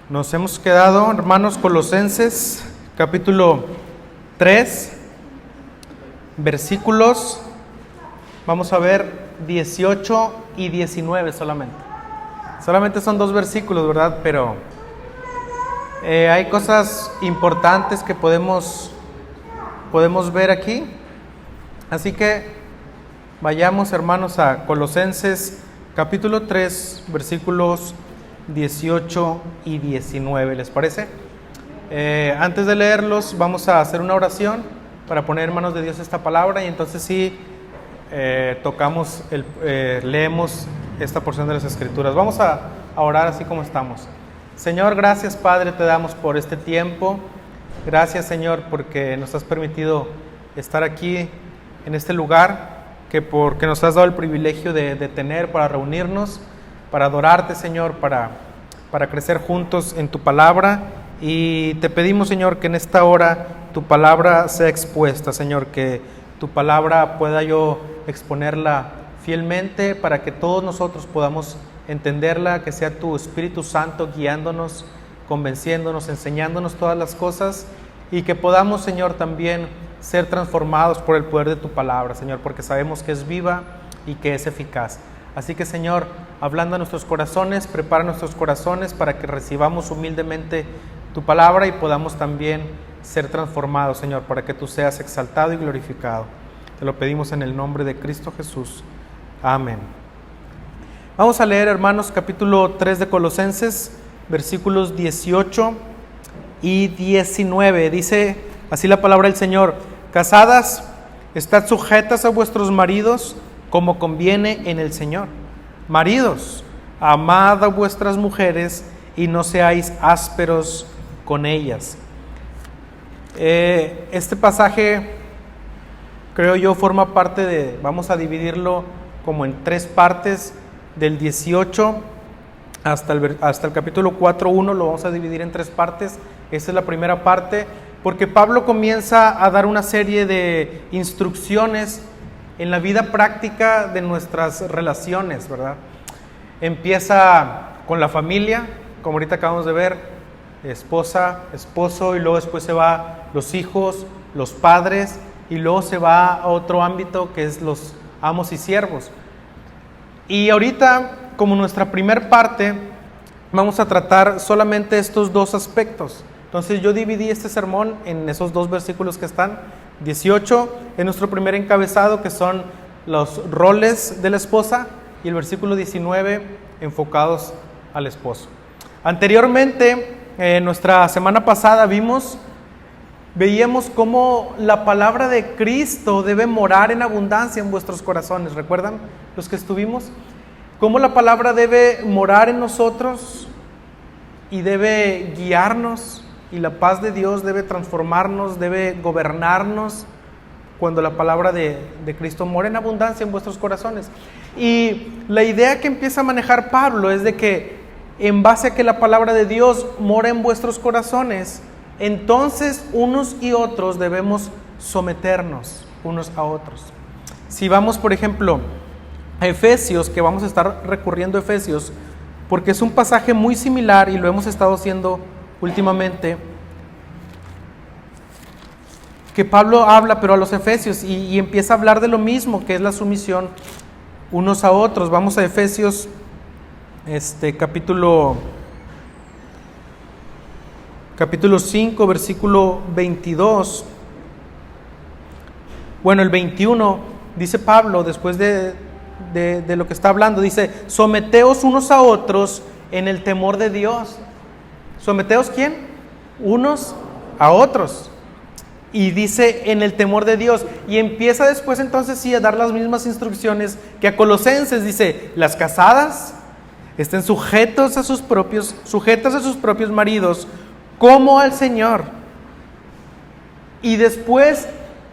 Nos hemos quedado, hermanos, Colosenses, capítulo 3, versículos, vamos a ver 18 y 19 solamente. Solamente son 2 versículos, ¿verdad? Pero hay cosas importantes que podemos ver aquí. Así que vayamos, hermanos, a Colosenses, capítulo 3, versículos 18 y 19, ¿les parece? Antes de leerlos, vamos a hacer una oración para poner en manos de Dios esta palabra y entonces sí leemos esta porción de las Escrituras. Vamos a orar así como estamos. Señor, gracias, Padre, te damos por este tiempo. Gracias, Señor, porque nos has permitido estar aquí en este lugar, porque nos has dado el privilegio de tener para reunirnos, para adorarte, Señor, para crecer juntos en tu palabra. Y te pedimos, Señor, que en esta hora tu palabra sea expuesta, Señor, que tu palabra pueda yo exponerla fielmente para que todos nosotros podamos entenderla, que sea tu Espíritu Santo guiándonos, convenciéndonos, enseñándonos todas las cosas y que podamos, Señor, también ser transformados por el poder de tu palabra, Señor, porque sabemos que es viva y que es eficaz. Así que, Señor, hablando a nuestros corazones, prepara nuestros corazones para que recibamos humildemente tu palabra y podamos también ser transformados, Señor, para que tú seas exaltado y glorificado. Te lo pedimos en el nombre de Cristo Jesús. Amén. Vamos a leer, hermanos, capítulo 3 de Colosenses, versículos 18 y 19. Dice así la palabra del Señor: Casadas, estad sujetas a vuestros maridos, como conviene en el Señor. Maridos, amad a vuestras mujeres y no seáis ásperos con ellas. Este pasaje, creo yo, forma parte vamos a dividirlo como en 3 partes, del 18 hasta el capítulo 4:1, lo vamos a dividir en 3 partes. Esta es la primera parte, porque Pablo comienza a dar una serie de instrucciones en la vida práctica de nuestras relaciones, ¿verdad? Empieza con la familia, como ahorita acabamos de ver, esposa, esposo, y luego después se va los hijos, los padres, y luego se va a otro ámbito que es los amos y siervos. Y ahorita, como nuestra primer parte, vamos a tratar solamente estos 2 aspectos. Entonces yo dividí este sermón en esos 2 versículos que están. 18 es nuestro primer encabezado, que son los roles de la esposa, y el versículo 19 enfocados al esposo. Anteriormente, nuestra semana pasada veíamos cómo la palabra de Cristo debe morar en abundancia en vuestros corazones. ¿Recuerdan los que estuvimos? Cómo la palabra debe morar en nosotros y debe guiarnos, y la paz de Dios debe transformarnos, debe gobernarnos cuando la palabra de Cristo mora en abundancia en vuestros corazones. Y la idea que empieza a manejar Pablo es de que en base a que la palabra de Dios mora en vuestros corazones, entonces unos y otros debemos someternos unos a otros. Si vamos, por ejemplo, a Efesios, que vamos a estar recurriendo a Efesios, porque es un pasaje muy similar y lo hemos estado haciendo últimamente, que Pablo habla pero a los efesios y empieza a hablar de lo mismo, que es la sumisión unos a otros. Vamos a Efesios capítulo 5, versículo 22. Bueno, el 21, dice Pablo, después de lo que está hablando, dice: someteos unos a otros en el temor de Dios. ¿Someteos quién? Unos a otros. Y dice en el temor de Dios. Y empieza después entonces sí a dar las mismas instrucciones que a Colosenses. Dice: las casadas estén sujetas a sus propios maridos, como al Señor. Y después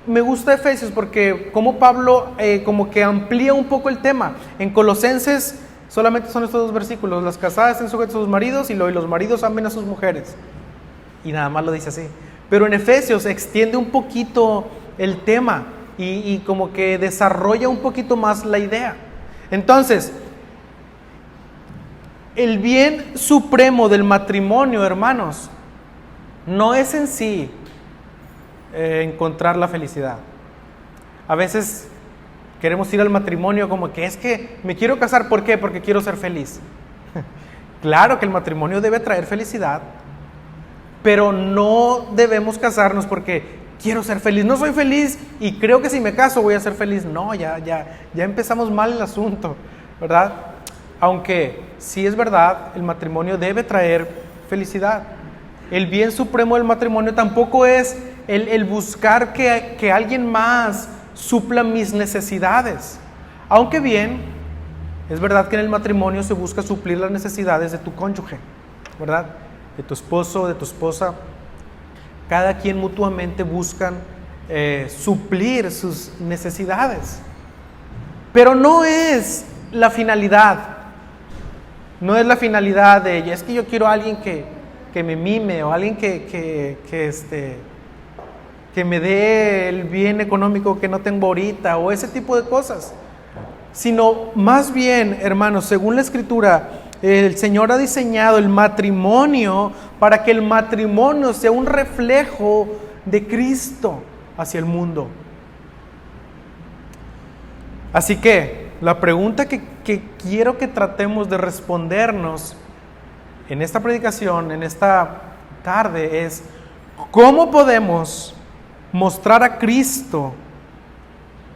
me gusta Efesios porque como Pablo como que amplía un poco el tema. En Colosenses solamente son estos 2 versículos: las casadas estén sujetas a sus maridos, y los maridos amen a sus mujeres. Y nada más lo dice así. Pero en Efesios extiende un poquito el tema y como que desarrolla un poquito más la idea. Entonces, El bien supremo del matrimonio, hermanos, no es en sí encontrar la felicidad. A veces queremos ir al matrimonio como que es que me quiero casar, ¿por qué? Porque quiero ser feliz. Claro que el matrimonio debe traer felicidad, pero no debemos casarnos porque quiero ser feliz. No soy feliz y creo que si me caso voy a ser feliz. No, ya empezamos mal el asunto, ¿verdad? Aunque sí es verdad, el matrimonio debe traer felicidad. El bien supremo del matrimonio tampoco es el buscar que alguien más supla mis necesidades. Aunque bien, es verdad que en el matrimonio se busca suplir las necesidades de tu cónyuge, ¿verdad? De tu esposo, de tu esposa. Cada quien mutuamente buscan suplir sus necesidades. Pero no es la finalidad. No es la finalidad de ella. Es que yo quiero a alguien que me mime o alguien que me dé el bien económico que no tengo ahorita o ese tipo de cosas. Sino más bien, hermanos, según la Escritura, el Señor ha diseñado el matrimonio para que el matrimonio sea un reflejo de Cristo hacia el mundo. Así que la pregunta que quiero que tratemos de respondernos en esta predicación, en esta tarde, es ¿cómo podemos mostrar a Cristo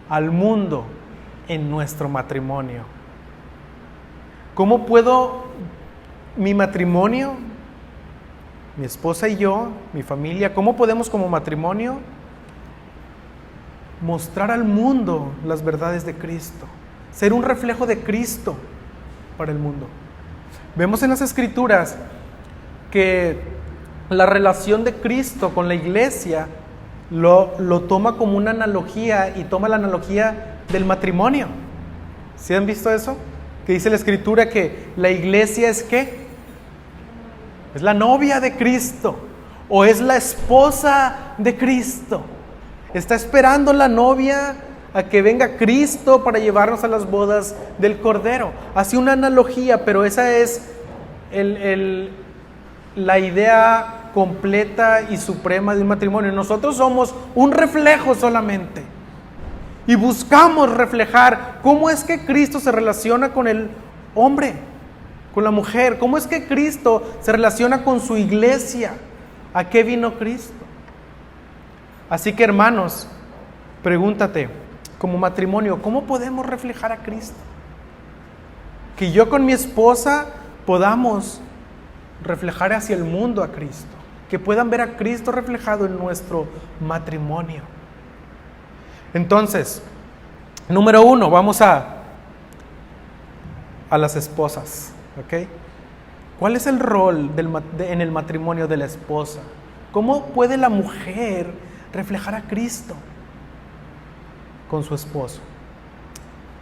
al mundo en nuestro matrimonio? ¿Cómo puedo mi matrimonio, mi esposa y yo, mi familia, cómo podemos como matrimonio mostrar al mundo las verdades de Cristo? Ser un reflejo de Cristo para el mundo. Vemos en las Escrituras que la relación de Cristo con la iglesia lo toma como una analogía y toma la analogía del matrimonio. ¿Sí han visto eso? Que dice la Escritura que la iglesia es ¿qué? Es la novia de Cristo o es la esposa de Cristo. Está esperando la novia a que venga Cristo para llevarnos a las bodas del Cordero. Hace una analogía, pero esa es la idea completa y suprema de un matrimonio. Nosotros somos un reflejo solamente. Y buscamos reflejar cómo es que Cristo se relaciona con el hombre, con la mujer. Cómo es que Cristo se relaciona con su iglesia. ¿A qué vino Cristo? Así que, hermanos, pregúntate, como matrimonio, ¿cómo podemos reflejar a Cristo? Que yo con mi esposa podamos reflejar hacia el mundo a Cristo. Que puedan ver a Cristo reflejado en nuestro matrimonio. Entonces, número 1, vamos a las esposas, ¿ok? ¿Cuál es el rol en el matrimonio de la esposa? ¿Cómo puede la mujer reflejar a Cristo con su esposo?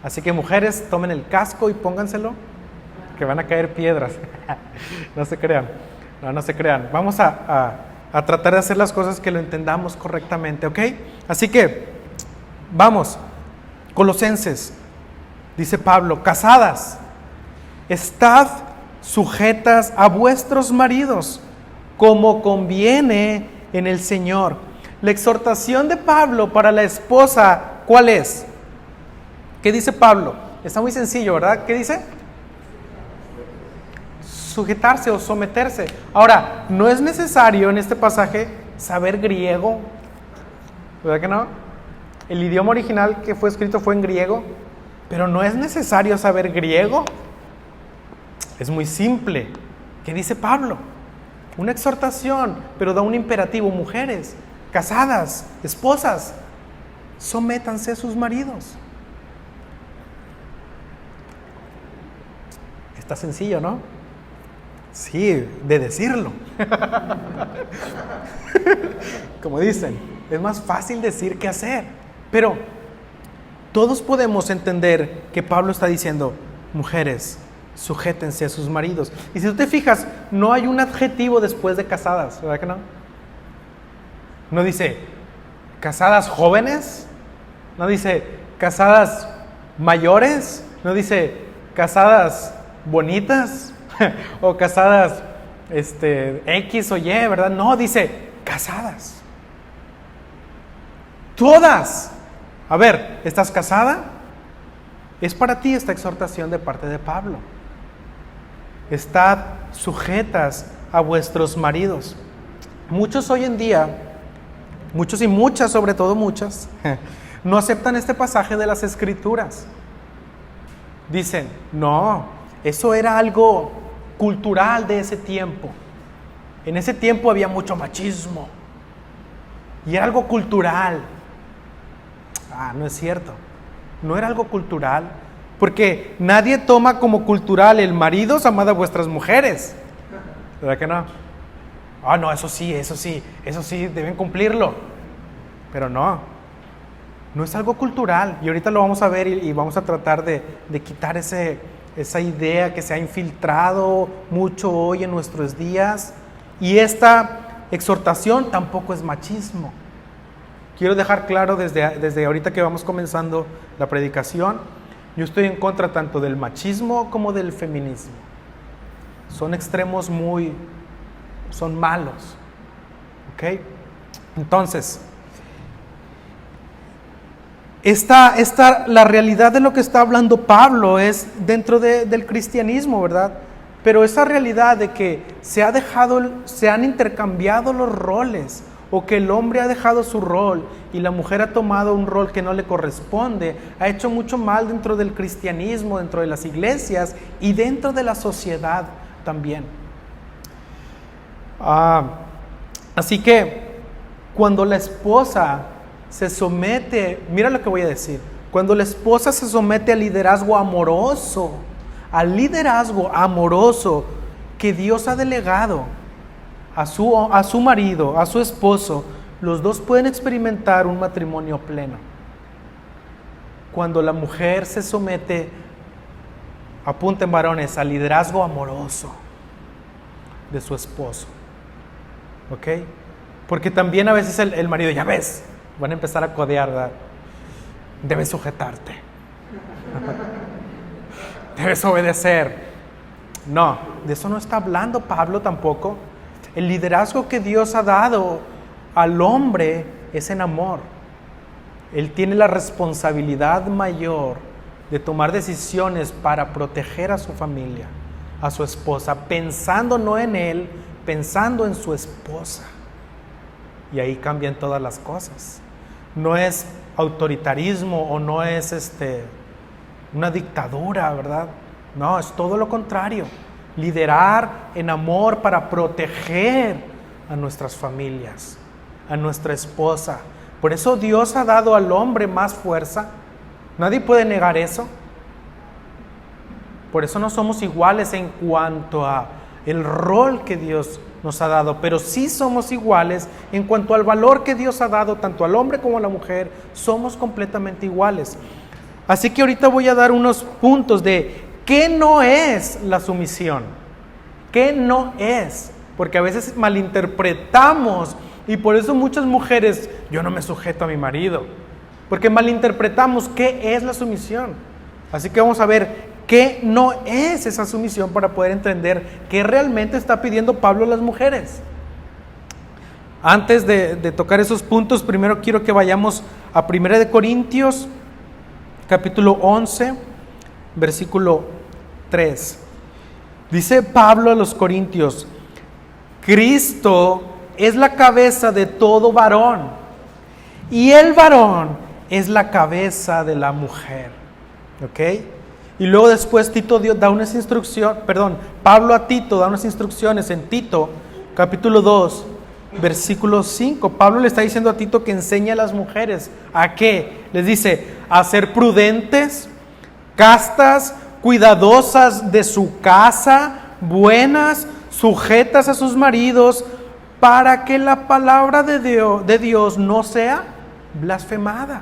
Así que mujeres, tomen el casco y pónganselo, que van a caer piedras. No se crean, no se crean. Vamos a tratar de hacer las cosas que lo entendamos correctamente, ¿ok? Así que, vamos, Colosenses, dice Pablo, casadas, estad sujetas a vuestros maridos, como conviene en el Señor. La exhortación de Pablo para la esposa, ¿cuál es? ¿Qué dice Pablo? Está muy sencillo, ¿verdad? ¿Qué dice? Sujetarse o someterse. Ahora, no es necesario en este pasaje saber griego, ¿verdad que no? El idioma original que fue escrito fue en griego, pero no es necesario saber griego. Es muy simple. ¿Qué dice Pablo? Una exhortación, pero da un imperativo. Mujeres, casadas, esposas, sométanse a sus maridos. Está sencillo, ¿no? Sí, de decirlo. Como dicen, es más fácil decir que hacer. Pero todos podemos entender que Pablo está diciendo, mujeres, sujétense a sus maridos. Y si tú te fijas, no hay un adjetivo después de casadas, ¿verdad que no? No dice casadas jóvenes, no dice casadas mayores, no dice casadas bonitas. o casadas X o Y, ¿verdad? No, dice casadas. Todas. A ver, ¿estás casada? Es para ti esta exhortación de parte de Pablo. Estad sujetas a vuestros maridos. Muchos hoy en día, muchos y muchas, sobre todo muchas, no aceptan este pasaje de las Escrituras. Dicen, no, eso era algo cultural de ese tiempo. En ese tiempo había mucho machismo y era algo cultural. No es cierto, no era algo cultural, porque nadie toma como cultural el maridos amad a vuestras mujeres, ¿verdad que no? No, eso sí, deben cumplirlo, pero no es algo cultural, y ahorita lo vamos a ver y vamos a tratar de quitar esa idea que se ha infiltrado mucho hoy en nuestros días, y esta exhortación tampoco es machismo. Quiero dejar claro desde ahorita que vamos comenzando la predicación, yo estoy en contra tanto del machismo como del feminismo. Son extremos son malos. ¿Ok? Entonces, la realidad de lo que está hablando Pablo es dentro del cristianismo, ¿verdad? Pero esa realidad de que se han intercambiado los roles, o que el hombre ha dejado su rol y la mujer ha tomado un rol que no le corresponde, ha hecho mucho mal dentro del cristianismo, dentro de las iglesias y dentro de la sociedad también. Así que cuando la esposa se somete, mira lo que voy a decir, cuando la esposa se somete al liderazgo amoroso que Dios ha delegado a su marido, a su esposo, los dos pueden experimentar un matrimonio pleno. Cuando la mujer se somete, apunten varones, al liderazgo amoroso de su esposo. ¿Ok? Porque también a veces el marido, ya ves, van a empezar a codear, ¿verdad? Debes sujetarte. Debes obedecer. No, de eso no está hablando Pablo tampoco. El liderazgo que Dios ha dado al hombre es en amor. Él tiene la responsabilidad mayor de tomar decisiones para proteger a su familia, a su esposa, pensando no en él, pensando en su esposa. Y ahí cambian todas las cosas. No es autoritarismo o no es una dictadura, ¿verdad? No, es todo lo contrario. Liderar en amor para proteger a nuestras familias, a nuestra esposa. Por eso Dios ha dado al hombre más fuerza. Nadie puede negar eso. Por eso no somos iguales en cuanto a el rol que Dios nos ha dado, pero sí somos iguales en cuanto al valor que Dios ha dado tanto al hombre como a la mujer. Somos completamente iguales. Así que ahorita voy a dar unos puntos de ¿qué no es la sumisión? ¿Qué no es? Porque a veces malinterpretamos y por eso muchas mujeres, yo no me sujeto a mi marido, porque malinterpretamos qué es la sumisión. Así que vamos a ver qué no es esa sumisión para poder entender qué realmente está pidiendo Pablo a las mujeres. Antes de tocar esos puntos, primero quiero que vayamos a 1 Corintios, capítulo 11, versículo 3. Dice Pablo a los Corintios: Cristo es la cabeza de todo varón, y el varón es la cabeza de la mujer. ¿Ok? Y luego después Pablo a Tito da unas instrucciones en Tito, capítulo 2, versículo 5. Pablo le está diciendo a Tito que enseñe a las mujeres ¿a qué? Les dice: a ser prudentes, castas, cuidadosas de su casa, buenas, sujetas a sus maridos, para que la palabra de Dios no sea blasfemada.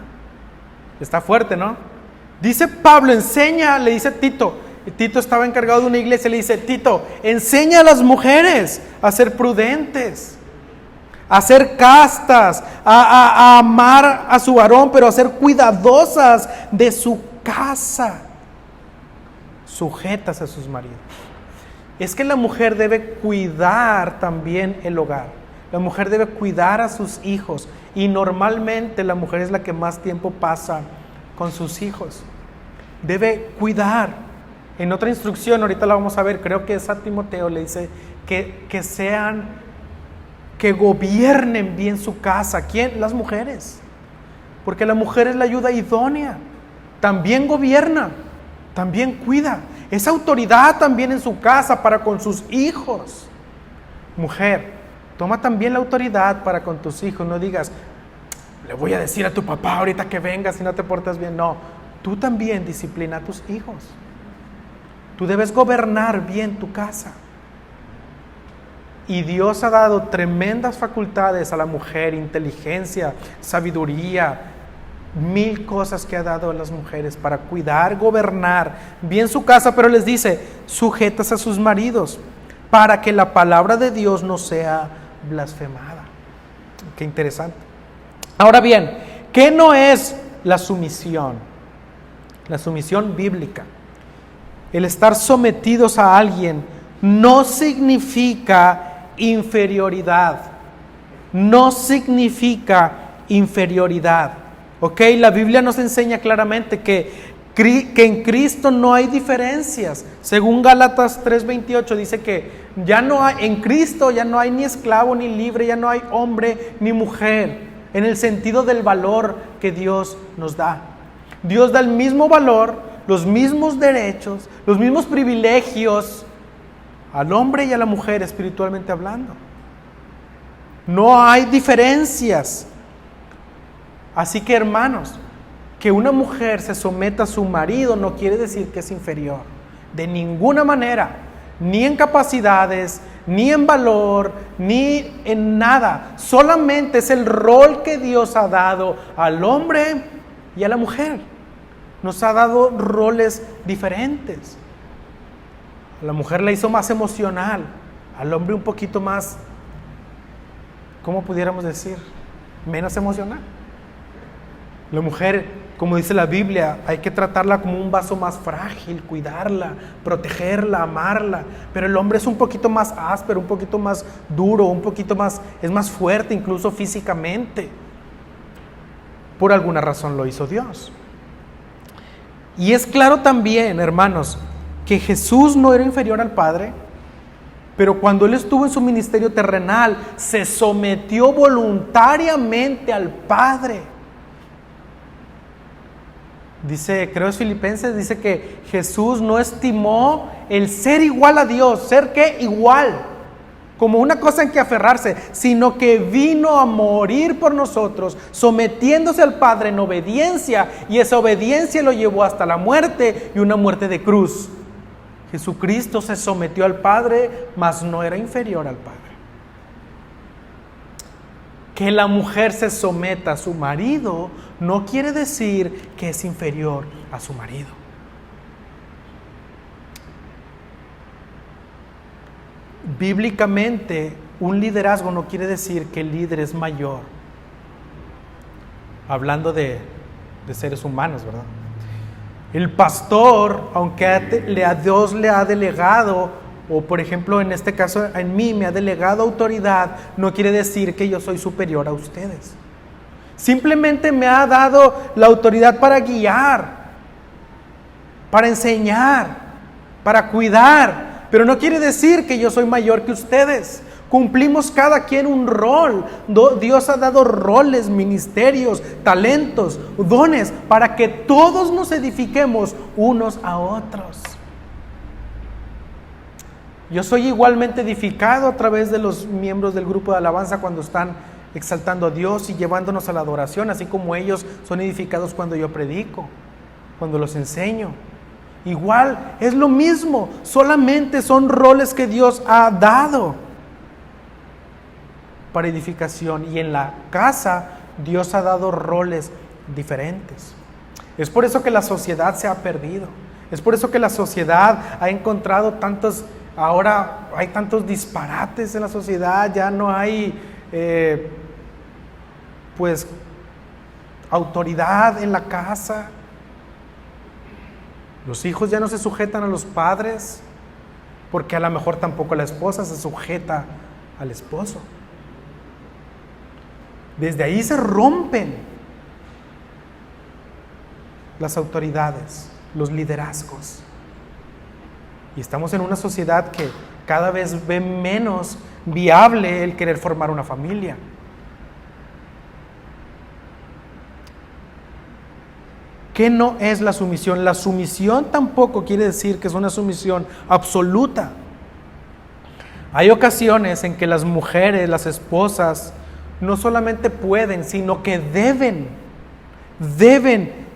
Está fuerte, ¿no? Dice Pablo, le dice a Tito. Y Tito estaba encargado de una iglesia, le dice: Tito, enseña a las mujeres a ser prudentes, a ser castas, a amar a su varón, pero a ser cuidadosas de su casa, sujetas a sus maridos. es que la mujer debe cuidar también el hogar. La mujer debe cuidar a sus hijos y normalmente la mujer es la que más tiempo pasa con sus hijos. Debe cuidar. En otra instrucción, ahorita la vamos a ver, creo que es a Timoteo, le dice que gobiernen bien su casa. ¿Quién? Las mujeres. Porque la mujer es la ayuda idónea. También gobierna, también cuida. Es autoridad también en su casa para con sus hijos. Mujer, toma también la autoridad para con tus hijos. No digas, le voy a decir a tu papá ahorita que vengas si no te portas bien. No, tú también disciplina a tus hijos. Tú debes gobernar bien tu casa. Y Dios ha dado tremendas facultades a la mujer, inteligencia, sabiduría, 1000 cosas que ha dado a las mujeres para cuidar, gobernar bien su casa, pero les dice, sujetas a sus maridos, para que la palabra de Dios no sea blasfemada. Qué interesante. Ahora bien, ¿qué no es la sumisión? La sumisión bíblica. El estar sometidos a alguien no significa inferioridad. No significa inferioridad. ¿Ok? La Biblia nos enseña claramente que en Cristo no hay diferencias. Según Gálatas 3:28 dice que en Cristo ya no hay ni esclavo ni libre, ya no hay hombre ni mujer, en el sentido del valor que Dios nos da. Dios da el mismo valor, los mismos derechos, los mismos privilegios al hombre y a la mujer espiritualmente hablando. No hay diferencias. Así que, hermanos, que una mujer se someta a su marido no quiere decir que es inferior. De ninguna manera, ni en capacidades, ni en valor, ni en nada. Solamente es el rol que Dios ha dado al hombre y a la mujer. Nos ha dado roles diferentes. A la mujer la hizo más emocional, al hombre un poquito más, ¿cómo pudiéramos decir? Menos emocional. La mujer, como dice la Biblia, hay que tratarla como un vaso más frágil, cuidarla, protegerla, amarla. Pero el hombre es un poquito más áspero, un poquito más duro, es más fuerte incluso físicamente. Por alguna razón lo hizo Dios. Y es claro también, hermanos, que Jesús no era inferior al Padre, pero cuando Él estuvo en su ministerio terrenal, se sometió voluntariamente al Padre. Dice, creo es Filipenses, dice que Jesús no estimó el ser igual a Dios, ser que igual, como una cosa en que aferrarse, sino que vino a morir por nosotros, sometiéndose al Padre en obediencia, y esa obediencia lo llevó hasta la muerte, y una muerte de cruz. Jesucristo se sometió al Padre, mas no era inferior al Padre. Que la mujer se someta a su marido no quiere decir que es inferior a su marido. Bíblicamente, un liderazgo no quiere decir que el líder es mayor. Hablando de seres humanos, ¿verdad? El pastor, aunque a Dios le ha delegado, o por ejemplo en este caso en mí me ha delegado autoridad, no quiere decir que yo soy superior a ustedes. Simplemente me ha dado la autoridad para guiar, para enseñar, para cuidar, pero no quiere decir que yo soy mayor que ustedes. Cumplimos cada quien un rol. Dios ha dado roles, ministerios, talentos, dones, para que todos nos edifiquemos unos a otros. Yo soy igualmente edificado a través de los miembros del grupo de alabanza cuando están exaltando a Dios y llevándonos a la adoración, así como ellos son edificados cuando yo predico, cuando los enseño. Igual, es lo mismo, solamente son roles que Dios ha dado para edificación, y en la casa Dios ha dado roles diferentes. Es por eso que la sociedad se ha perdido, es por eso que la sociedad ha encontrado ahora hay tantos disparates en la sociedad, ya no hay autoridad en la casa, los hijos ya no se sujetan a los padres, porque a lo mejor tampoco la esposa se sujeta al esposo. Desde ahí se rompen las autoridades, los liderazgos. Y estamos en una sociedad que cada vez ve menos viable el querer formar una familia. ¿Qué no es la sumisión? La sumisión tampoco quiere decir que es una sumisión absoluta. Hay ocasiones en que las mujeres, las esposas, no solamente pueden, sino que deben,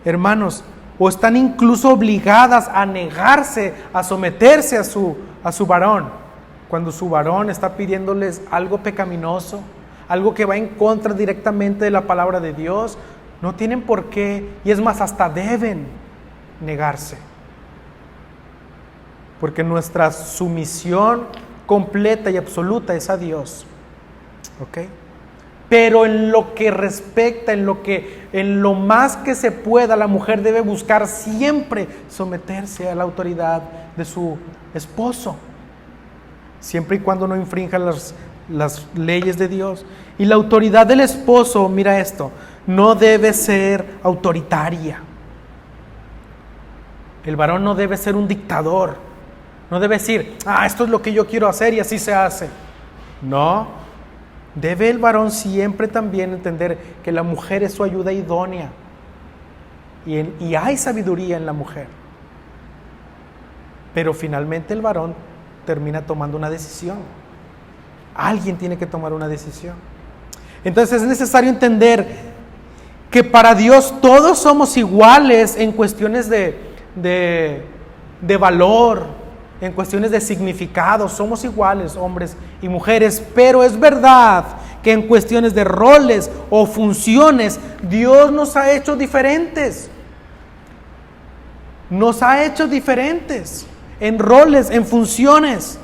hermanos, o están incluso obligadas a negarse, a someterse a su varón, cuando su varón está pidiéndoles algo pecaminoso, algo que va en contra directamente de la palabra de Dios. No tienen por qué, y es más, hasta deben negarse. Porque nuestra sumisión completa y absoluta es a Dios. ¿Ok? Pero en lo que respecta, en lo más que se pueda, la mujer debe buscar siempre someterse a la autoridad de su esposo, siempre y cuando no infrinja las leyes de Dios. Y la autoridad del esposo, mira esto, no debe ser autoritaria. El varón no debe ser un dictador. No debe decir, esto es lo que yo quiero hacer y así se hace. No. Debe el varón siempre también entender que la mujer es su ayuda idónea. Y hay sabiduría en la mujer. Pero finalmente el varón termina tomando una decisión. Alguien tiene que tomar una decisión. Entonces es necesario entender que para Dios todos somos iguales en cuestiones de valor, en cuestiones de significado. Somos iguales, hombres y mujeres, pero es verdad que en cuestiones de roles o funciones, Dios nos ha hecho diferentes. Nos ha hecho diferentes en roles, en funciones.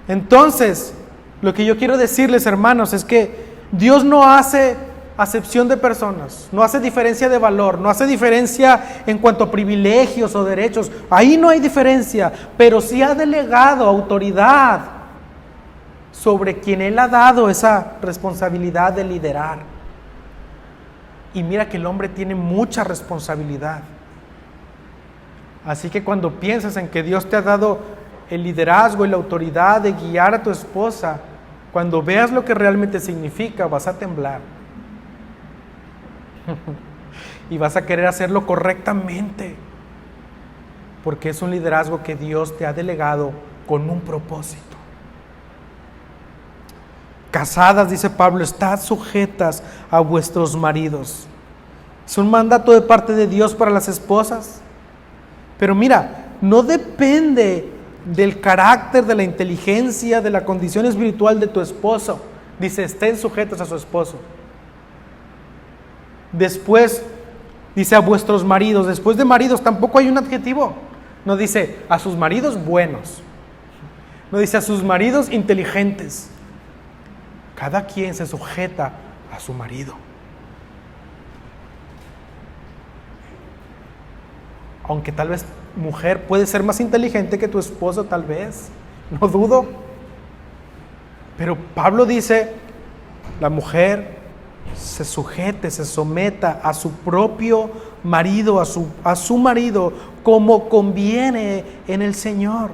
Entonces, lo que yo quiero decirles, hermanos, es que Dios no hace acepción de personas, no hace diferencia de valor, no hace diferencia en cuanto a privilegios o derechos. Ahí no hay diferencia, pero sí ha delegado autoridad sobre quien Él ha dado esa responsabilidad de liderar. Y mira que el hombre tiene mucha responsabilidad. Así que cuando piensas en que Dios te ha dado el liderazgo y la autoridad de guiar a tu esposa, cuando veas lo que realmente significa, vas a temblar. Y vas a querer hacerlo correctamente, porque es un liderazgo que Dios te ha delegado con un propósito. Casadas, dice Pablo, estad sujetas a vuestros maridos. Es un mandato de parte de Dios para las esposas. Pero mira, no depende del carácter, de la inteligencia, de la condición espiritual de tu esposo. Dice, estén sujetos a su esposo. Después dice a vuestros maridos. Después de maridos tampoco hay un adjetivo. No dice a sus maridos buenos. No dice a sus maridos inteligentes. Cada quien se sujeta a su marido. Aunque tal vez mujer puede ser más inteligente que tu esposo, tal vez. No dudo. Pero Pablo dice, la mujer se sujete, se someta a su propio marido, a su marido, como conviene en el Señor.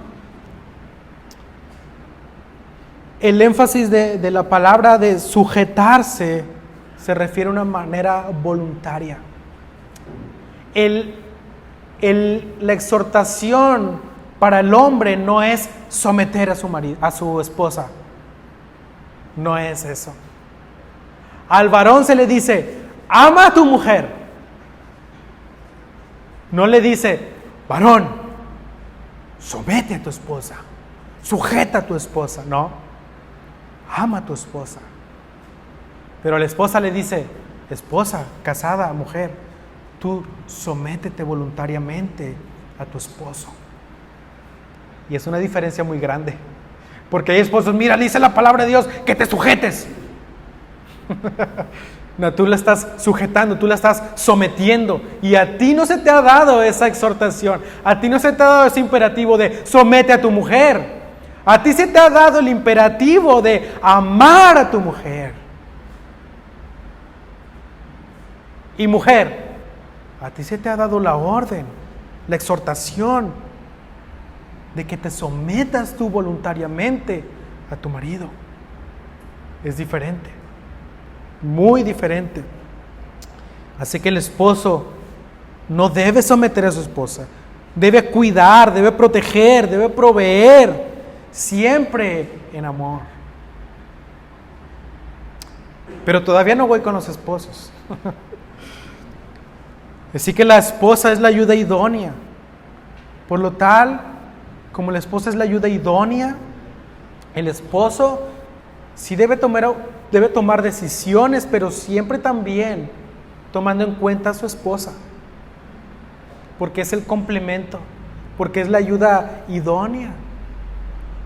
El énfasis de la palabra de sujetarse se refiere a una manera voluntaria. La exhortación para el hombre no es someter a su marido, a su esposa. No es eso. Al varón se le dice, ama a tu mujer. No le dice, varón, somete a tu esposa, sujeta a tu esposa. No, ama a tu esposa. Pero la esposa le dice, esposa, casada, mujer, tú sométete voluntariamente a tu esposo. Y es una diferencia muy grande. Porque hay esposos, mira, dice la palabra de Dios que te sujetes. No, tú la estás sujetando, tú la estás sometiendo. Y a ti no se te ha dado esa exhortación. A ti no se te ha dado ese imperativo de somete a tu mujer. A ti se te ha dado el imperativo de amar a tu mujer. Y mujer, a ti se te ha dado la orden, la exhortación de que te sometas tú voluntariamente a tu marido. Es diferente, muy diferente. Así que el esposo no debe someter a su esposa, debe cuidar, debe proteger, debe proveer, siempre en amor. Pero todavía no voy con los esposos. Así que la esposa es la ayuda idónea. Por lo tal, como la esposa es la ayuda idónea, el esposo sí debe tomar decisiones, pero siempre también tomando en cuenta a su esposa, porque es el complemento, porque es la ayuda idónea.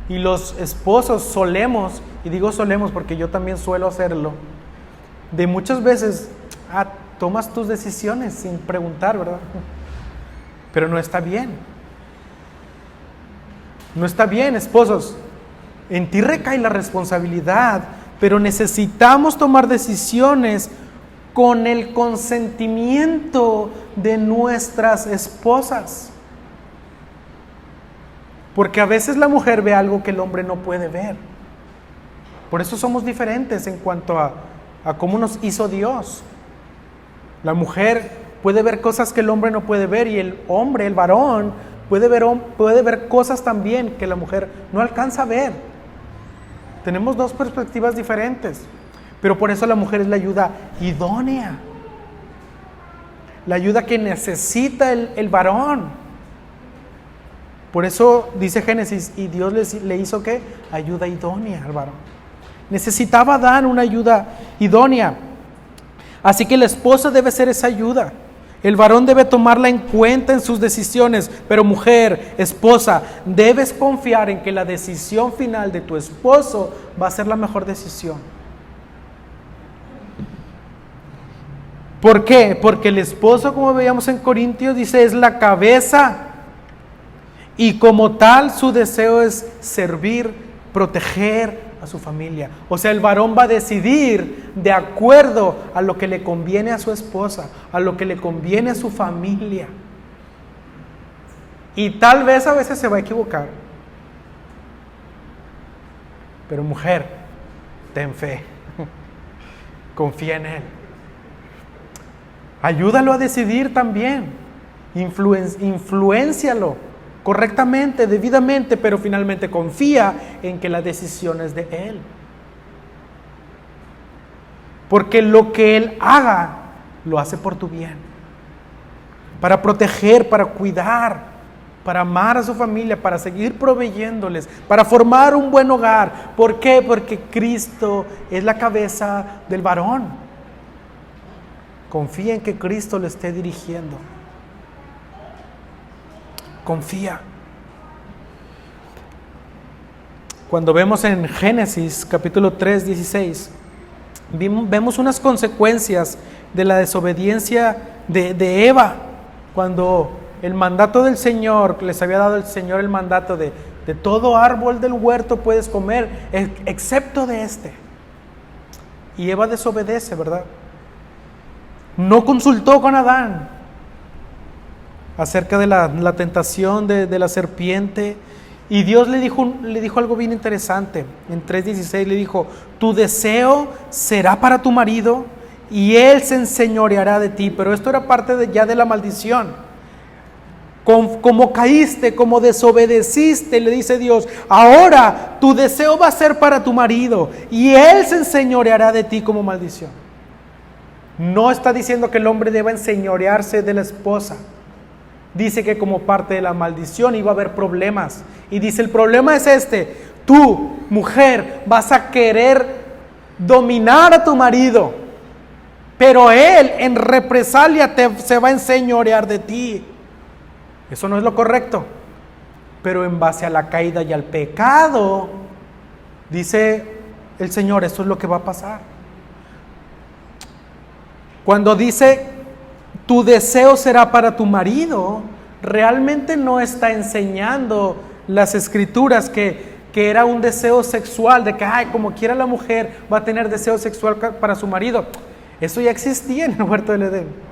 Y los esposos solemos, y digo solemos porque yo también suelo hacerlo, de muchas veces tomas tus decisiones sin preguntar, ¿verdad? Pero no está bien. No está bien, esposos. En ti recae la responsabilidad, pero necesitamos tomar decisiones con el consentimiento de nuestras esposas. Porque a veces la mujer ve algo que el hombre no puede ver. Por eso somos diferentes en cuanto a cómo nos hizo Dios. La mujer puede ver cosas que el hombre no puede ver, y el hombre, el varón, puede ver cosas también que la mujer no alcanza a ver. Tenemos dos perspectivas diferentes, pero por eso la mujer es la ayuda idónea, la ayuda que necesita el varón. Por eso dice Génesis, y Dios le hizo ¿qué? Ayuda idónea al varón. Necesitaba dar una ayuda idónea. Así que la esposa debe ser esa ayuda. El varón debe tomarla en cuenta en sus decisiones, pero mujer, esposa, debes confiar en que la decisión final de tu esposo va a ser la mejor decisión. ¿Por qué? Porque el esposo, como veíamos en Corintios, dice, es la cabeza, y como tal su deseo es servir, proteger a su familia. O sea, el varón va a decidir de acuerdo a lo que le conviene a su esposa, a lo que le conviene a su familia. Y tal vez a veces se va a equivocar. Pero mujer, ten fe. Confía en él. Ayúdalo a decidir también. Influéncialo correctamente, debidamente, pero finalmente confía en que la decisión es de él. Porque lo que él haga, lo hace por tu bien. Para proteger, para cuidar, para amar a su familia, para seguir proveyéndoles, para formar un buen hogar. ¿Por qué? Porque Cristo es la cabeza del varón. Confía en que Cristo le esté dirigiendo. Confía. Cuando vemos en Génesis capítulo 3, 16, vemos unas consecuencias de la desobediencia de Eva, cuando el mandato del Señor, les había dado el Señor el mandato de todo árbol del huerto puedes comer, excepto de este. Y Eva desobedece, ¿verdad? No consultó con Adán acerca de la tentación de la serpiente, y Dios le dijo algo bien interesante. En 3:16 le dijo, tu deseo será para tu marido y él se enseñoreará de ti. Pero esto era parte ya de la maldición. Como caíste, como desobedeciste, le dice Dios, ahora tu deseo va a ser para tu marido y él se enseñoreará de ti como maldición. No está diciendo que el hombre deba enseñorearse de la esposa. Dice que como parte de la maldición iba a haber problemas. Y dice, el problema es este: tú, mujer, vas a querer dominar a tu marido, pero él en represalia se va a enseñorear de ti. Eso no es lo correcto. Pero en base a la caída y al pecado, dice el Señor, eso es lo que va a pasar. Cuando dice tu deseo será para tu marido, realmente no está enseñando las escrituras que que era un deseo sexual, de que como quiera la mujer va a tener deseo sexual para su marido. Eso ya existía en el huerto del Edén.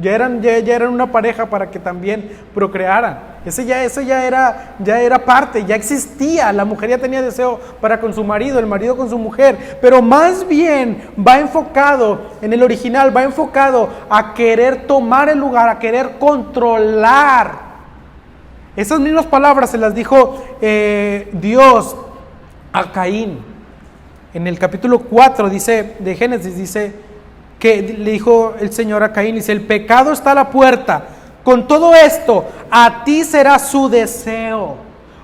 Ya eran una pareja para que también procrearan. Eso ya era parte, ya existía. La mujer ya tenía deseo para con su marido, el marido con su mujer. Pero más bien va enfocado, en el original, va enfocado a querer tomar el lugar, a querer controlar. Esas mismas palabras se las dijo Dios a Caín. En el capítulo 4 de Génesis dice que le dijo el Señor a Caín, dice: el pecado está a la puerta, con todo esto a ti será su deseo.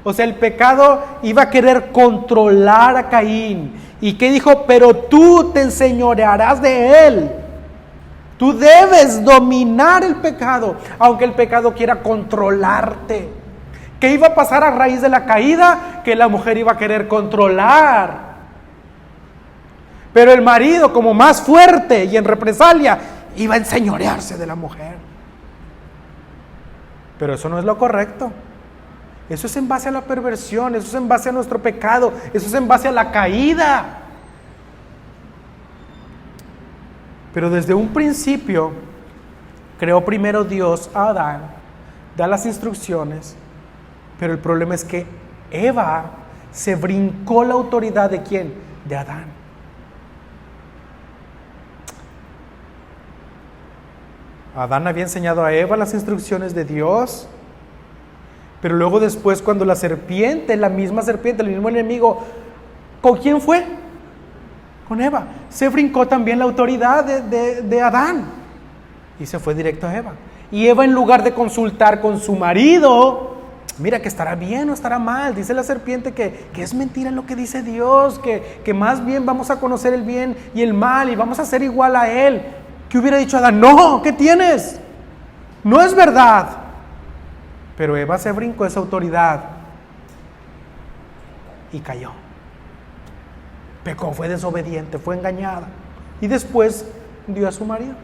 O sea, el pecado iba a querer controlar a Caín. ¿Y qué dijo? Pero tú te enseñorearás de él. Tú debes dominar el pecado, aunque el pecado quiera controlarte. ¿Qué iba a pasar a raíz de la caída? Que la mujer iba a querer controlar. Pero el marido, como más fuerte y en represalia, iba a enseñorearse de la mujer. Pero eso no es lo correcto. Eso es en base a la perversión, eso es en base a nuestro pecado, eso es en base a la caída. Pero desde un principio, creó primero Dios a Adán, da las instrucciones, pero el problema es que Eva se brincó la autoridad ¿de quién? De Adán. Adán había enseñado a Eva las instrucciones de Dios, pero luego después cuando la misma serpiente, el mismo enemigo, ¿con quién fue? Con Eva. Se brincó también la autoridad de Adán y se fue directo a Eva. Y Eva, en lugar de consultar con su marido, mira que estará bien o estará mal, dice la serpiente que es mentira lo que dice Dios, que más bien vamos a conocer el bien y el mal y vamos a ser igual a él. ¿Qué hubiera dicho Adán? No, ¿qué tienes? No es verdad. Pero Eva se brincó esa autoridad y cayó. Pecó, fue desobediente, fue engañada. Y después dio a su marido.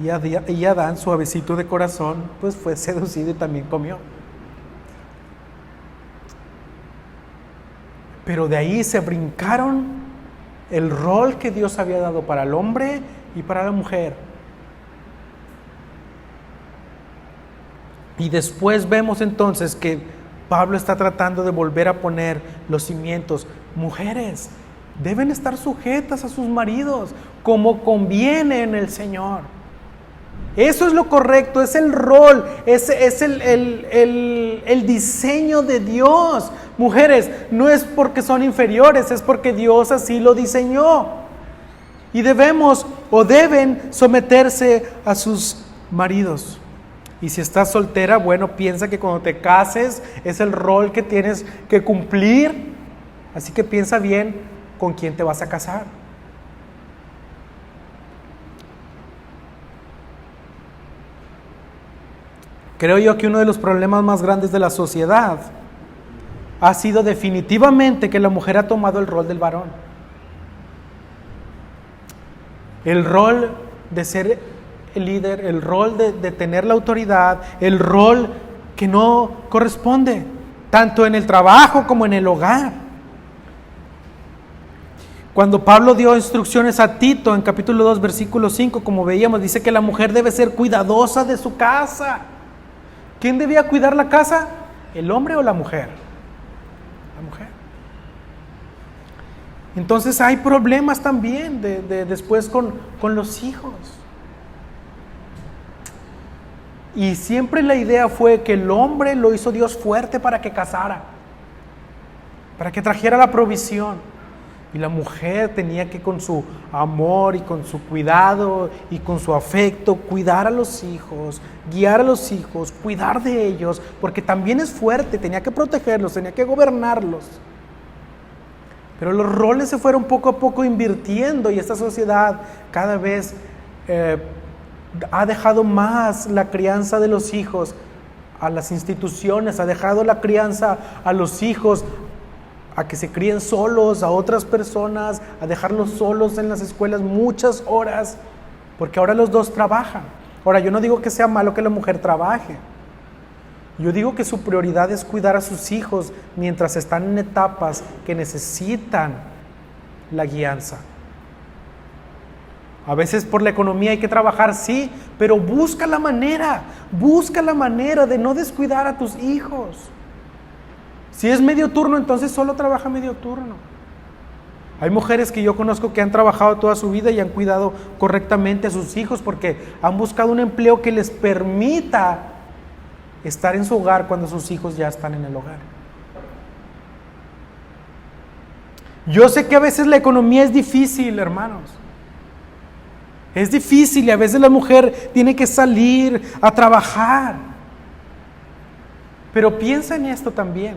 Y Adán, suavecito de corazón, pues fue seducido y también comió. Pero de ahí se brincaron el rol que Dios había dado para el hombre y para la mujer. Y después vemos entonces que Pablo está tratando de volver a poner los cimientos. Mujeres deben estar sujetas a sus maridos como conviene en el Señor. Eso es lo correcto, es el rol, es el diseño de Dios. Mujeres, no es porque son inferiores, es porque Dios así lo diseñó. Y deben someterse a sus maridos. Y si estás soltera, bueno, piensa que cuando te cases es el rol que tienes que cumplir. Así que piensa bien con quién te vas a casar. Creo yo que uno de los problemas más grandes de la sociedad ha sido definitivamente que la mujer ha tomado el rol del varón. El rol de ser el líder, el rol de tener la autoridad, el rol que no corresponde, tanto en el trabajo como en el hogar. Cuando Pablo dio instrucciones a Tito en capítulo 2, versículo 5, como veíamos, dice que la mujer debe ser cuidadosa de su casa. ¿Quién debía cuidar la casa? ¿El hombre o la mujer? La mujer. Entonces hay problemas también después con los hijos. Y siempre la idea fue que el hombre lo hizo Dios fuerte para que casara, para que trajera la provisión. Y la mujer tenía que con su amor y con su cuidado y con su afecto cuidar a los hijos, guiar a los hijos, cuidar de ellos, porque también es fuerte, tenía que protegerlos, tenía que gobernarlos. Pero los roles se fueron poco a poco invirtiendo y esta sociedad cada vez ha dejado más la crianza de los hijos a las instituciones, ha dejado la crianza a los hijos a que se críen solos, a otras personas, a dejarlos solos en las escuelas muchas horas, porque ahora los dos trabajan. Ahora, yo no digo que sea malo que la mujer trabaje, Yo digo que su prioridad es cuidar a sus hijos mientras están en etapas que necesitan la guianza. A veces por la economía hay que trabajar, sí, pero busca la manera de no descuidar a tus hijos. Si es medio turno, entonces solo trabaja medio turno. Hay mujeres que yo conozco que han trabajado toda su vida y han cuidado correctamente a sus hijos porque han buscado un empleo que les permita estar en su hogar cuando sus hijos ya están en el hogar. Yo sé que a veces la economía es difícil, hermanos. Es difícil y a veces la mujer tiene que salir a trabajar. Pero piensa en esto también.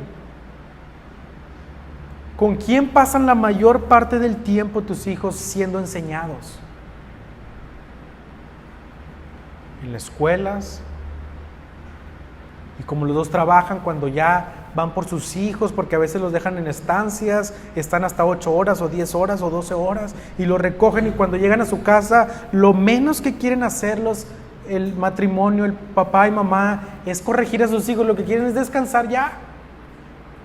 ¿Con quién pasan la mayor parte del tiempo tus hijos siendo enseñados? En las escuelas. Y como los dos trabajan, cuando ya van por sus hijos, porque a veces los dejan en estancias, están hasta 8 horas o 10 horas o 12 horas, y los recogen y cuando llegan a su casa, lo menos que quieren hacerlos, el matrimonio, el papá y mamá, es corregir a sus hijos, lo que quieren es descansar ya.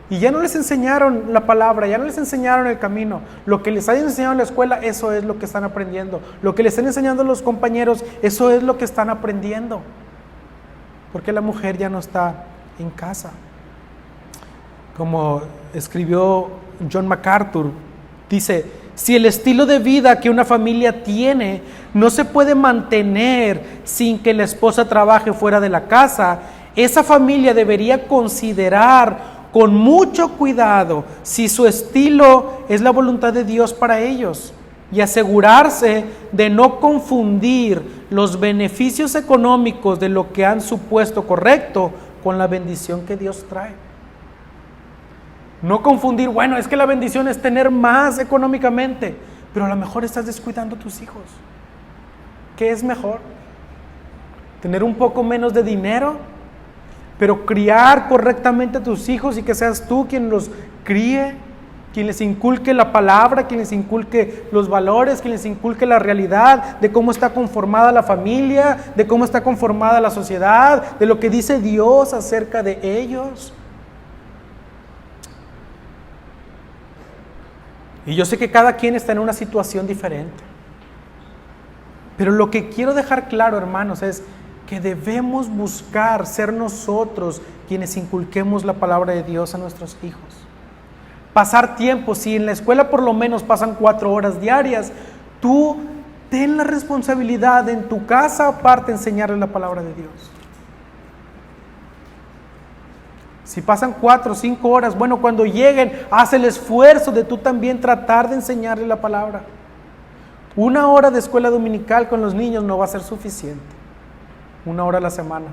Y ya no les enseñaron la palabra, ya no les enseñaron el camino. Lo que les hayan enseñado en la escuela, eso es lo que están aprendiendo. Lo que les están enseñando los compañeros, eso es lo que están aprendiendo. Porque la mujer ya no está en casa. Como escribió John MacArthur, dice, si el estilo de vida que una familia tiene no se puede mantener sin que la esposa trabaje fuera de la casa, esa familia debería considerar con mucho cuidado si su estilo es la voluntad de Dios para ellos y asegurarse de no confundir los beneficios económicos de lo que han supuesto correcto con la bendición que Dios trae. No confundir, bueno, es que la bendición es tener más económicamente, pero a lo mejor estás descuidando a tus hijos. ¿Qué es mejor? ¿Tener un poco menos de dinero, pero criar correctamente a tus hijos y que seas tú quien los críe, quien les inculque la palabra, quien les inculque los valores, quien les inculque la realidad de cómo está conformada la familia, de cómo está conformada la sociedad, de lo que dice Dios acerca de ellos? Y yo sé que cada quien está en una situación diferente. Pero lo que quiero dejar claro, hermanos, es que debemos buscar ser nosotros quienes inculquemos la palabra de Dios a nuestros hijos. Pasar tiempo, si en la escuela por lo menos pasan 4 horas diarias, tú ten la responsabilidad de en tu casa aparte enseñarles la palabra de Dios. Si pasan 4 o 5 horas, bueno, cuando lleguen, haz el esfuerzo de tú también tratar de enseñarles la palabra. 1 hora de escuela dominical con los niños no va a ser suficiente. 1 hora a la semana.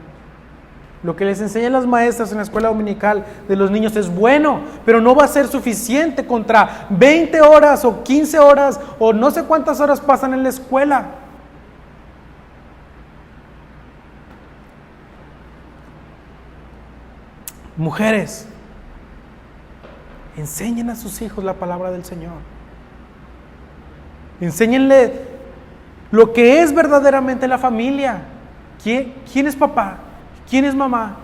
Lo que les enseñan las maestras en la escuela dominical de los niños es bueno, pero no va a ser suficiente contra 20 horas o 15 horas o no sé cuántas horas pasan en la escuela. Mujeres, enseñen a sus hijos la palabra del Señor. Enséñenle lo que es verdaderamente la familia. ¿Quién es papá? ¿Quién es mamá?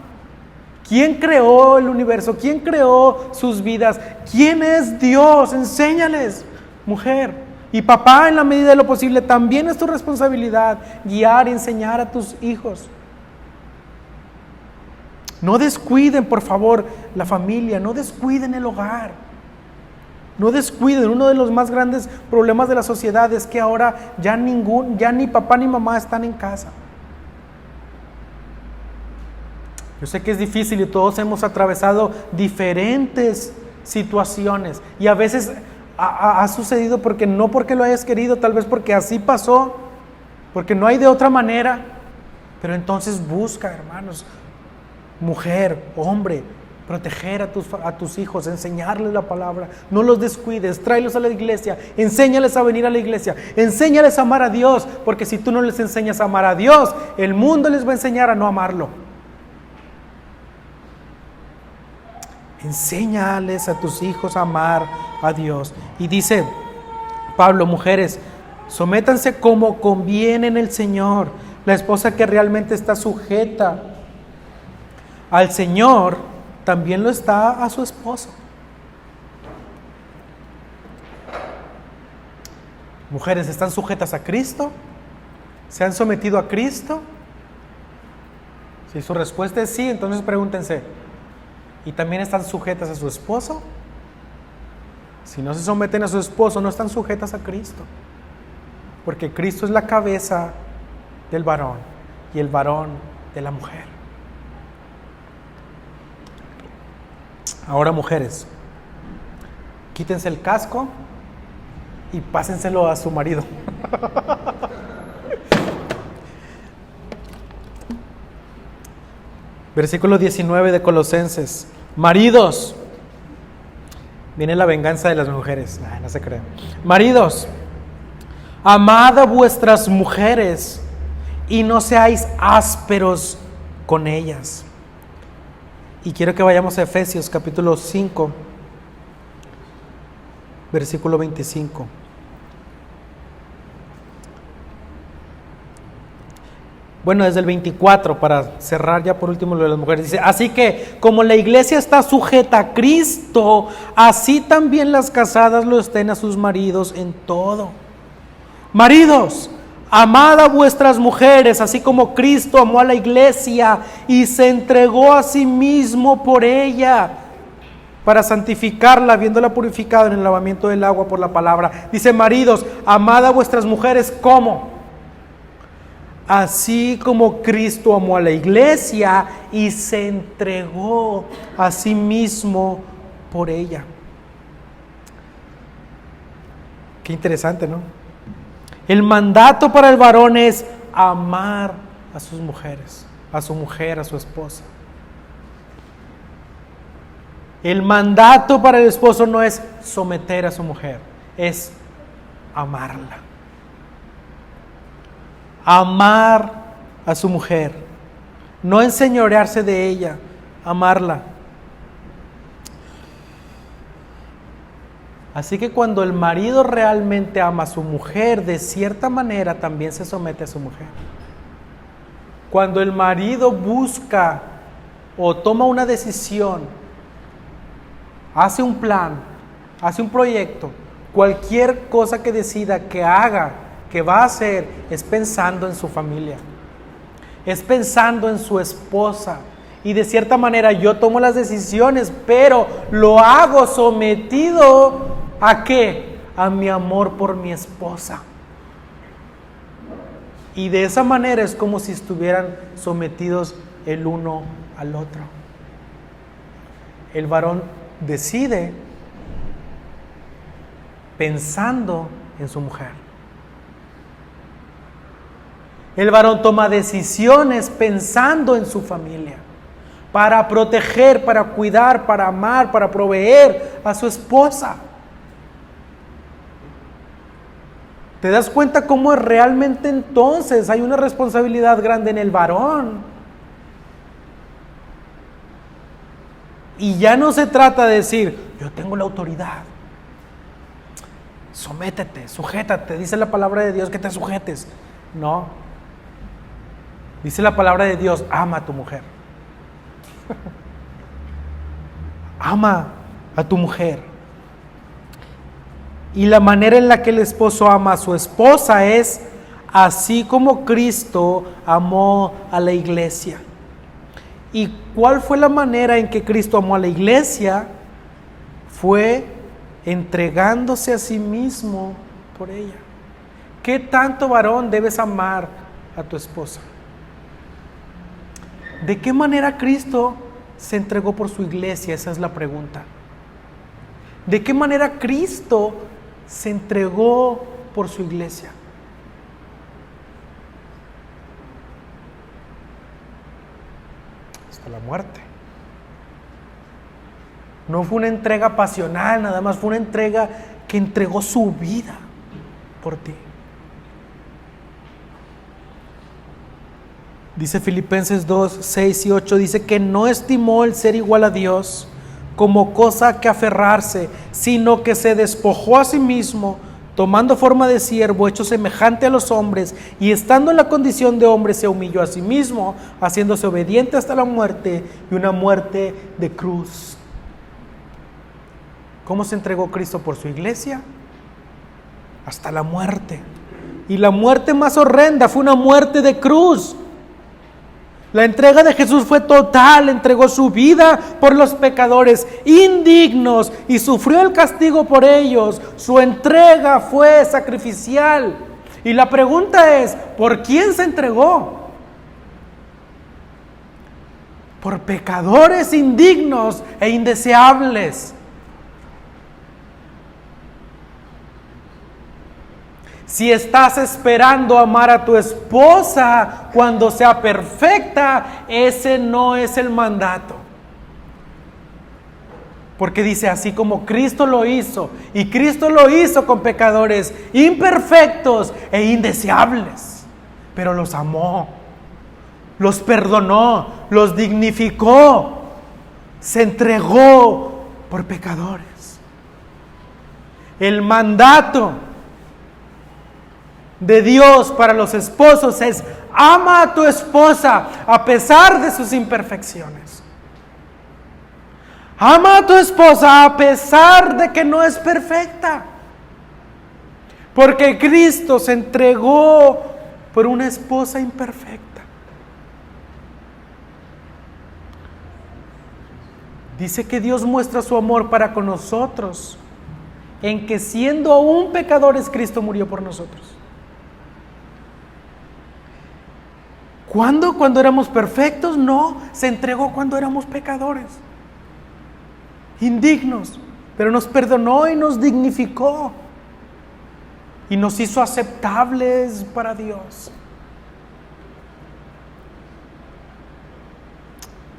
¿Quién creó el universo? ¿Quién creó sus vidas? ¿Quién es Dios? Enséñales, mujer. Y papá, en la medida de lo posible, también es tu responsabilidad guiar y enseñar a tus hijos. No descuiden, por favor, la familia, no descuiden el hogar. No descuiden. Uno de los más grandes problemas de la sociedad es que ahora ya ni papá ni mamá están en casa. Yo sé que es difícil y todos hemos atravesado diferentes situaciones y a veces ha sucedido no porque lo hayas querido, tal vez porque así pasó, porque no hay de otra manera. Pero entonces busca, hermanos, mujer, hombre, proteger a tus hijos, enseñarles la palabra, no los descuides, tráelos a la iglesia, enséñales a venir a la iglesia, enséñales a amar a Dios, porque si tú no les enseñas a amar a Dios, el mundo les va a enseñar a no amarlo. Enséñales a tus hijos a amar a Dios. Y dice Pablo, mujeres, sométanse como conviene en el Señor. La esposa que realmente está sujeta al Señor, también lo está a su esposo. Mujeres, ¿están sujetas a Cristo? ¿Se han sometido a Cristo? Si su respuesta es sí, entonces pregúntense, ¿y también están sujetas a su esposo? Si no se someten a su esposo, no están sujetas a Cristo. Porque Cristo es la cabeza del varón y el varón de la mujer. Ahora, mujeres, quítense el casco y pásenselo a su marido. Versículo 19 de Colosenses. Maridos, viene la venganza de las mujeres. No se crean. Maridos, amad a vuestras mujeres y no seáis ásperos con ellas. Y quiero que vayamos a Efesios capítulo 5, versículo 25. Bueno, desde el 24, para cerrar ya por último lo de las mujeres. Dice, así que como la iglesia está sujeta a Cristo, así también las casadas lo estén a sus maridos en todo. Maridos, amad a vuestras mujeres, así como Cristo amó a la iglesia y se entregó a sí mismo por ella, para santificarla, habiéndola purificado en el lavamiento del agua por la palabra. Dice, maridos, amad a vuestras mujeres, ¿cómo? Así como Cristo amó a la iglesia y se entregó a sí mismo por ella. Qué interesante, ¿no? El mandato para el varón es amar a sus mujeres, a su mujer, a su esposa. El mandato para el esposo no es someter a su mujer, es amarla. Amar a su mujer, no enseñorearse de ella, amarla. Así que cuando el marido realmente ama a su mujer, de cierta manera también se somete a su mujer. Cuando el marido busca o toma una decisión, hace un plan, hace un proyecto, cualquier cosa que decida que haga, que va a hacer, es pensando en su familia, es pensando en su esposa. Y de cierta manera yo tomo las decisiones, pero lo hago sometido ¿a qué? A mi amor por mi esposa. Y de esa manera es como si estuvieran sometidos el uno al otro. El varón decide pensando en su mujer. El varón toma decisiones pensando en su familia, para proteger, para cuidar, para amar, para proveer a su esposa. ¿Te das cuenta cómo realmente entonces hay una responsabilidad grande en el varón? Y ya no se trata de decir, yo tengo la autoridad. Sométete, sujétate, dice la palabra de Dios que te sujetes. No. Dice la palabra de Dios, ama a tu mujer. Ama a tu mujer. Y la manera en la que el esposo ama a su esposa es así como Cristo amó a la iglesia. ¿Y cuál fue la manera en que Cristo amó a la iglesia? Fue entregándose a sí mismo por ella. ¿Qué tanto, varón, debes amar a tu esposa? ¿De qué manera Cristo se entregó por su iglesia? Esa es la pregunta. ¿De qué manera Cristo se entregó por su iglesia? Hasta la muerte. No fue una entrega pasional, nada más fue una entrega que entregó su vida por ti. Dice Filipenses 2, 6 y 8, dice que no estimó el ser igual a Dios como cosa que aferrarse, sino que se despojó a sí mismo, tomando forma de siervo, hecho semejante a los hombres, y estando en la condición de hombre, se humilló a sí mismo, haciéndose obediente hasta la muerte, y una muerte de cruz. ¿Cómo se entregó Cristo por su iglesia? Hasta la muerte. Y la muerte más horrenda fue una muerte de cruz. La entrega de Jesús fue total, entregó su vida por los pecadores indignos y sufrió el castigo por ellos. Su entrega fue sacrificial. Y la pregunta es, ¿por quién se entregó? Por pecadores indignos e indeseables. Si estás esperando amar a tu esposa cuando sea perfecta, ese no es el mandato. Porque dice, así como Cristo lo hizo, y Cristo lo hizo con pecadores imperfectos e indeseables, pero los amó, los perdonó, los dignificó, se entregó por pecadores. El mandato de Dios para los esposos es: ama a tu esposa a pesar de sus imperfecciones. Ama a tu esposa a pesar de que no es perfecta. Porque Cristo se entregó por una esposa imperfecta. Dice que Dios muestra su amor para con nosotros en que siendo aún pecadores, Cristo murió por nosotros. ¿Cuándo? ¿Cuando éramos perfectos? No, se entregó cuando éramos pecadores, indignos, pero nos perdonó y nos dignificó y nos hizo aceptables para Dios.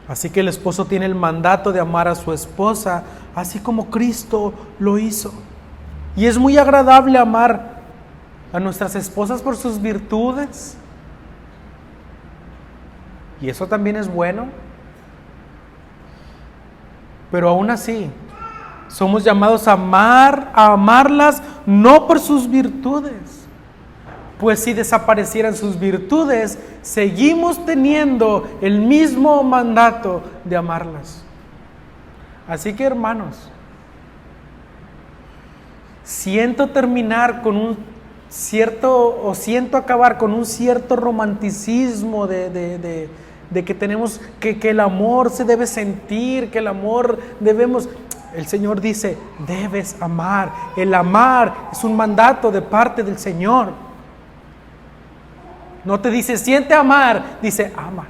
Así que el esposo tiene el mandato de amar a su esposa, así como Cristo lo hizo. Y es muy agradable amar a nuestras esposas por sus virtudes. Y eso también es bueno. Pero aún así, somos llamados a amarlas no por sus virtudes. Pues si desaparecieran sus virtudes, seguimos teniendo el mismo mandato de amarlas. Así que, hermanos, siento acabar con un cierto romanticismo de que tenemos que el amor se debe sentir, que el amor debemos. El Señor dice, debes amar. El amar es un mandato de parte del Señor. No te dice siente amar, dice ama.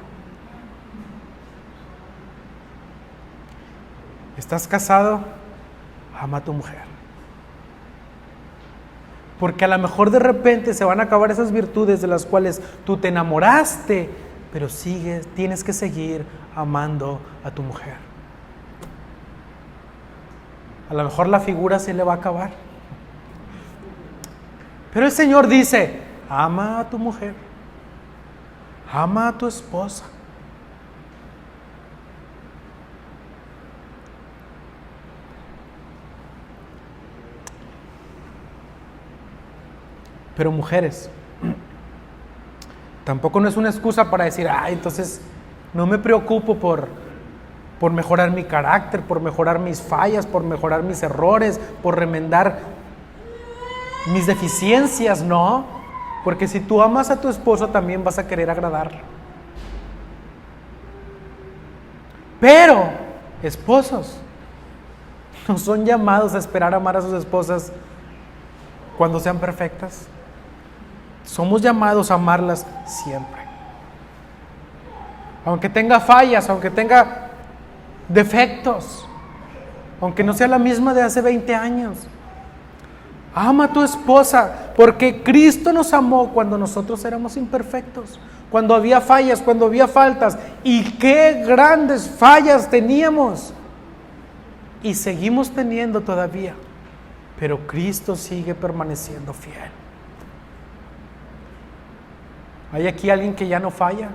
¿Estás casado? Ama a tu mujer. Porque a lo mejor de repente se van a acabar esas virtudes de las cuales tú te enamoraste, pero tienes que seguir amando a tu mujer. A lo mejor la figura se le va a acabar. Pero el Señor dice, ama a tu mujer, ama a tu esposa. Pero mujeres, tampoco no es una excusa para decir, entonces no me preocupo por mejorar mi carácter, por mejorar mis fallas, por mejorar mis errores, por remendar mis deficiencias. No, porque si tú amas a tu esposo también vas a querer agradarlo. Pero, esposos, no son llamados a esperar amar a sus esposas cuando sean perfectas. Somos llamados a amarlas siempre. Aunque tenga fallas, aunque tenga defectos, aunque no sea la misma de hace 20 años. Ama a tu esposa, porque Cristo nos amó cuando nosotros éramos imperfectos, cuando había fallas, cuando había faltas. Y qué grandes fallas teníamos. Y seguimos teniendo todavía. Pero Cristo sigue permaneciendo fiel. ¿Hay aquí alguien que ya no falla?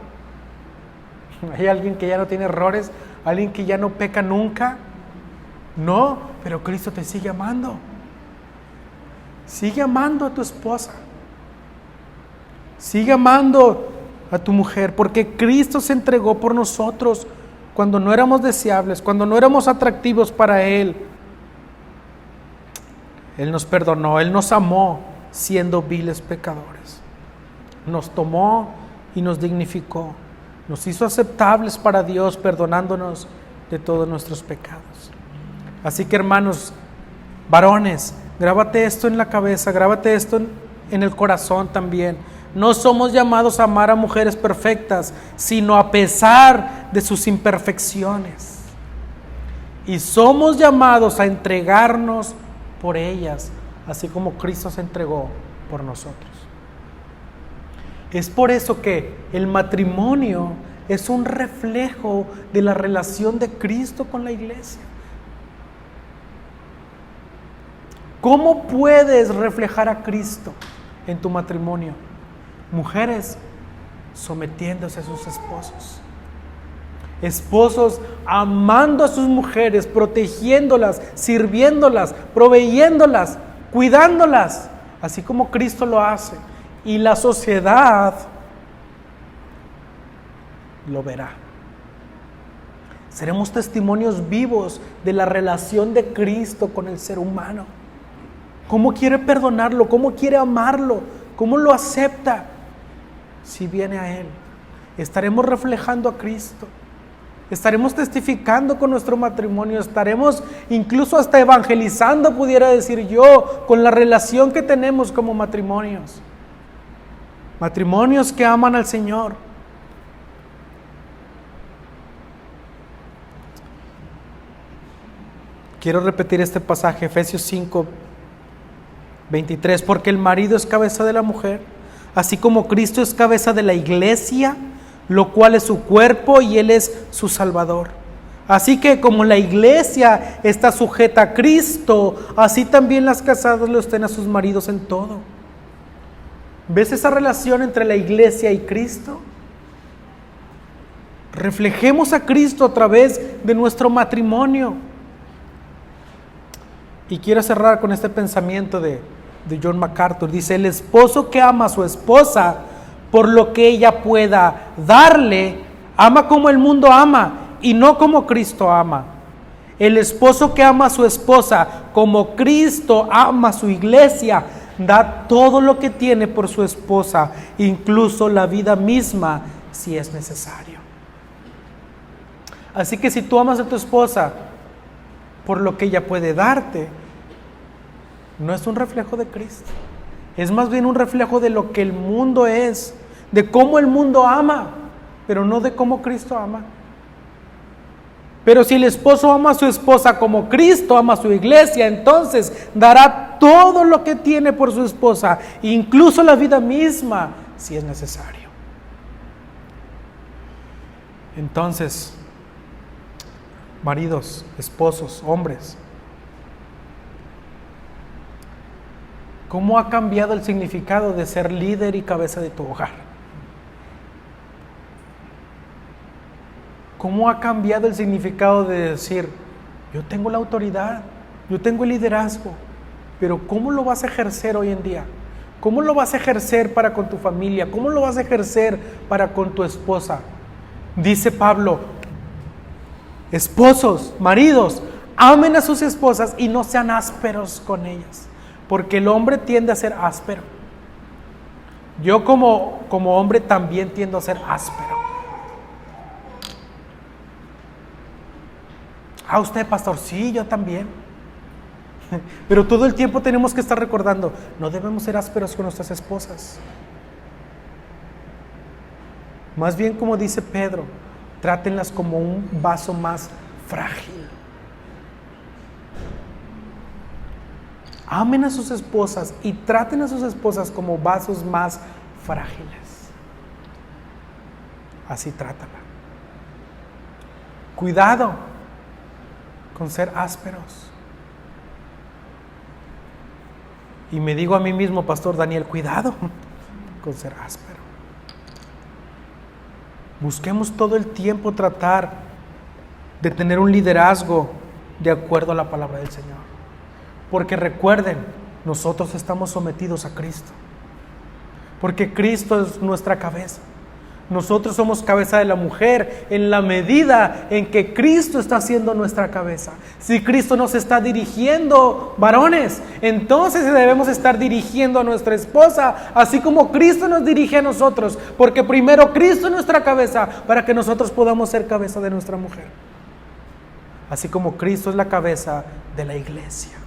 ¿Hay alguien que ya no tiene errores? ¿Alguien que ya no peca nunca? No, pero Cristo te sigue amando. Sigue amando a tu esposa. Sigue amando a tu mujer, porque Cristo se entregó por nosotros cuando no éramos deseables, cuando no éramos atractivos para Él. Él nos perdonó, Él nos amó siendo viles pecadores. Nos tomó y nos dignificó. Nos hizo aceptables para Dios, perdonándonos de todos nuestros pecados. Así que, hermanos, varones, grábate esto en la cabeza, grábate esto en el corazón también. No somos llamados a amar a mujeres perfectas, sino a pesar de sus imperfecciones. Y somos llamados a entregarnos por ellas, así como Cristo se entregó por nosotros. Es por eso que el matrimonio es un reflejo de la relación de Cristo con la iglesia. ¿Cómo puedes reflejar a Cristo en tu matrimonio? Mujeres sometiéndose a sus esposos. Esposos amando a sus mujeres, protegiéndolas, sirviéndolas, proveyéndolas, cuidándolas, así como Cristo lo hace. Y la sociedad lo verá. Seremos testimonios vivos de la relación de Cristo con el ser humano. ¿Cómo quiere perdonarlo? ¿Cómo quiere amarlo? ¿Cómo lo acepta? Si viene a Él, estaremos reflejando a Cristo. Estaremos testificando con nuestro matrimonio. Estaremos incluso hasta evangelizando, pudiera decir yo, con la relación que tenemos como matrimonios. Matrimonios que aman al Señor. Quiero repetir este pasaje, Efesios 5, 23, porque el marido es cabeza de la mujer, así como Cristo es cabeza de la iglesia, lo cual es su cuerpo y Él es su Salvador. Así que como la iglesia está sujeta a Cristo, así también las casadas lo estén a sus maridos en todo. ¿Ves esa relación entre la iglesia y Cristo? Reflejemos a Cristo a través de nuestro matrimonio. Y quiero cerrar con este pensamiento de John MacArthur. Dice: el esposo que ama a su esposa por lo que ella pueda darle, ama como el mundo ama y no como Cristo ama. El esposo que ama a su esposa como Cristo ama a su iglesia, da todo lo que tiene por su esposa, incluso la vida misma si es necesario. Así que si tú amas a tu esposa por lo que ella puede darte, no es un reflejo de Cristo, es más bien un reflejo de lo que el mundo es, de cómo el mundo ama, pero no de cómo Cristo ama. Pero si el esposo ama a su esposa como Cristo ama a su iglesia, entonces dará todo lo que tiene por su esposa, incluso la vida misma, si es necesario. Entonces, maridos, esposos, hombres, ¿cómo ha cambiado el significado de ser líder y cabeza de tu hogar? ¿Cómo ha cambiado el significado de decir, yo tengo la autoridad, yo tengo el liderazgo, pero ¿cómo lo vas a ejercer hoy en día? ¿Cómo lo vas a ejercer para con tu familia? ¿Cómo lo vas a ejercer para con tu esposa? Dice Pablo: esposos, maridos, amen a sus esposas y no sean ásperos con ellas, porque el hombre tiende a ser áspero. Yo como hombre también tiendo a ser áspero. Usted, pastor, sí, yo también. Pero todo el tiempo tenemos que estar recordando, no debemos ser ásperos con nuestras esposas. Más bien, como dice Pedro, trátenlas como un vaso más frágil. Amen a sus esposas y traten a sus esposas como vasos más frágiles. Así trátala. Cuidado con ser ásperos. Y me digo a mí mismo, pastor Daniel, cuidado con ser áspero. Busquemos todo el tiempo tratar de tener un liderazgo de acuerdo a la palabra del Señor. Porque recuerden, nosotros estamos sometidos a Cristo, porque Cristo es nuestra cabeza. Nosotros somos cabeza de la mujer en la medida en que Cristo está siendo nuestra cabeza. Si Cristo nos está dirigiendo, varones, entonces debemos estar dirigiendo a nuestra esposa, así como Cristo nos dirige a nosotros, porque primero Cristo es nuestra cabeza para que nosotros podamos ser cabeza de nuestra mujer. Así como Cristo es la cabeza de la iglesia.